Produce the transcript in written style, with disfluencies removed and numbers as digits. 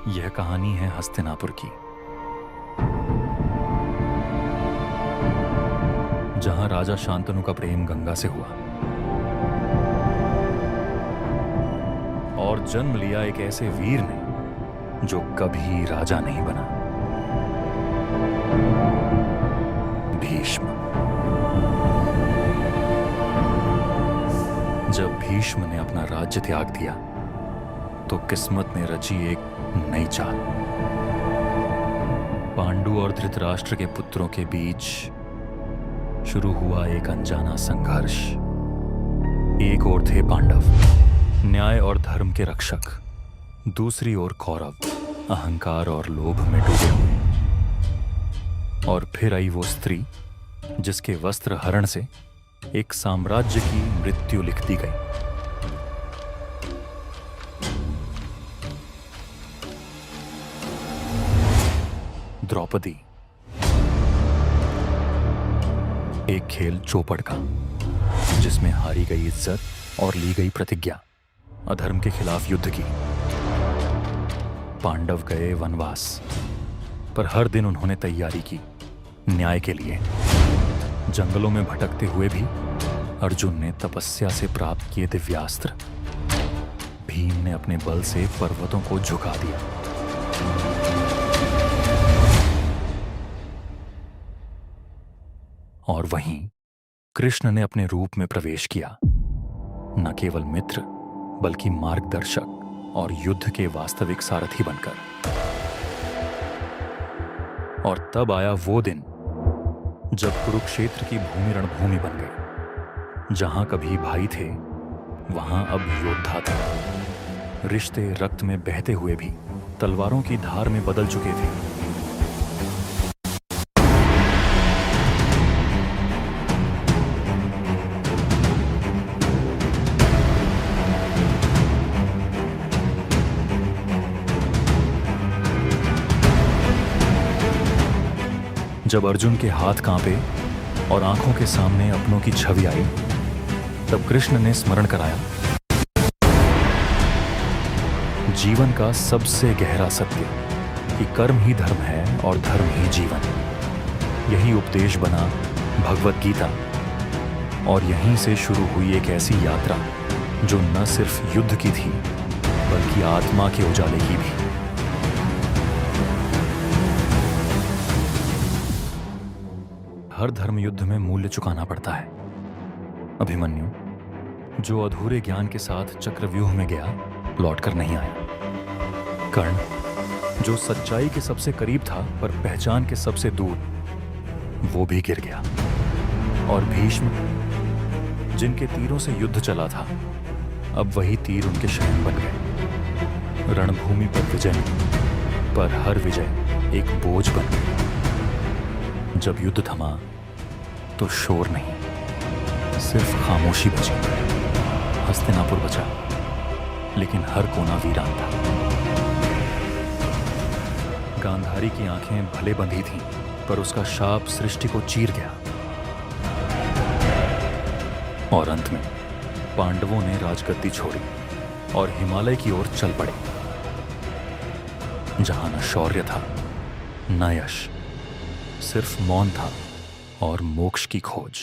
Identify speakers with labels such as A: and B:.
A: यह कहानी है हस्तिनापुर की, जहां राजा शांतनु का प्रेम गंगा से हुआ और जन्म लिया एक ऐसे वीर ने जो कभी राजा नहीं बना, भीष्म। जब भीष्म ने अपना राज्य त्याग दिया तो किस्मत ने रची एक नई चाल। पांडु और धृतराष्ट्र के पुत्रों के बीच शुरू हुआ एक अनजाना संघर्ष। एक ओर थे पांडव, न्याय और धर्म के रक्षक, दूसरी ओर कौरव, अहंकार और लोभ में डूबे हुए। और फिर आई वो स्त्री जिसके वस्त्र हरण से एक साम्राज्य की मृत्यु लिख दी गई। द्रौपदी। एक खेल चौपड़ का, जिसमें हारी गई इज्जत और ली गई प्रतिज्ञा, अधर्म के खिलाफ युद्ध की। पांडव गए वनवास, पर हर दिन उन्होंने तैयारी की न्याय के लिए। जंगलों में भटकते हुए भी अर्जुन ने तपस्या से प्राप्त किए दिव्यास्त्र, भीम ने अपने बल से पर्वतों को झुका दिया। और वहीं कृष्ण ने अपने रूप में प्रवेश किया, न केवल मित्र बल्कि मार्गदर्शक और युद्ध के वास्तविक सारथी बनकर। और तब आया वो दिन जब कुरुक्षेत्र की भूमि रणभूमि बन गई। जहां कभी भाई थे वहां अब योद्धा थे। रिश्ते रक्त में बहते हुए भी तलवारों की धार में बदल चुके थे। जब अर्जुन के हाथ कांपे और आंखों के सामने अपनों की छवि आई, तब कृष्ण ने स्मरण कराया, जीवन का सबसे गहरा सत्य कि कर्म ही धर्म है और धर्म ही जीवन। यही उपदेश बना भगवत गीता। और यहीं से शुरू हुई एक ऐसी यात्रा जो न सिर्फ युद्ध की थी बल्कि आत्मा के उजाले की भी। हर धर्म युद्ध में मूल्य चुकाना पड़ता है। अभिमन्यु, जो अधूरे ज्ञान के साथ चक्रव्यूह में गया, लौटकर नहीं आया। कर्ण, जो सच्चाई के सबसे करीब था पर पहचान के सबसे दूर, वो भी गिर गया। और भीष्म, जिनके तीरों से युद्ध चला था, अब वही तीर उनके शयन बन गए। रणभूमि पर विजय नहीं, पर हर विजय एक बोझ बन गई। जब युद्ध थमा तो शोर नहीं, सिर्फ खामोशी बची। हस्तिनापुर बचा, लेकिन हर कोना वीरान था। गांधारी की आंखें भले बंधी थीं, पर उसका शाप सृष्टि को चीर गया। और अंत में पांडवों ने राजगद्दी छोड़ी और हिमालय की ओर चल पड़े, जहां न शौर्य था न यश, सिर्फ मौन था और मोक्ष की खोज।